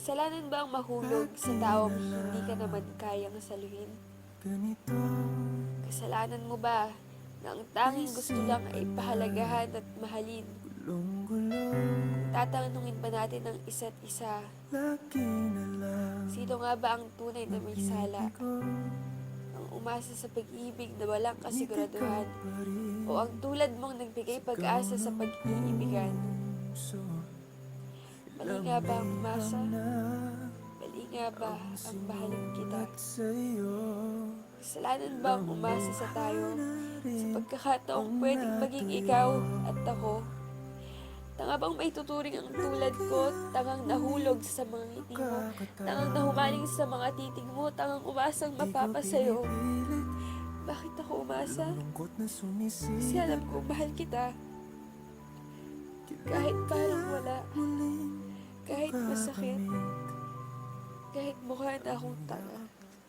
Kasalanan ba ang mahulog sa taong hindi ka naman kayang saluhin? Kasalanan mo ba na ang tanging gusto lang ay pahalagahan at mahalin? Kung tatanungin ba natin ang isa't isa, sino nga ba ang tunay na may sala? Ang umasa sa pag-ibig na walang kasiguraduhan o ang tulad mong nagbigay pag-asa sa pag-iibigan? Mali nga ba ang umasa? Mali nga ba ang mahalin kita? Kasalanan ba ang umasa sa tayo sa pagkakataong pwedeng maging ikaw at ako? Tanga bang may tuturing ang tulad ko, tangang nahulog sa mga ngiti mo, tangang nahumaling sa mga titig mo, tangang umasang mapapasayo? Bakit ako umasa? Kasi alam ko mahal kita. Kahit parang wala, kahit masakit, kahit mukha na akong tanga.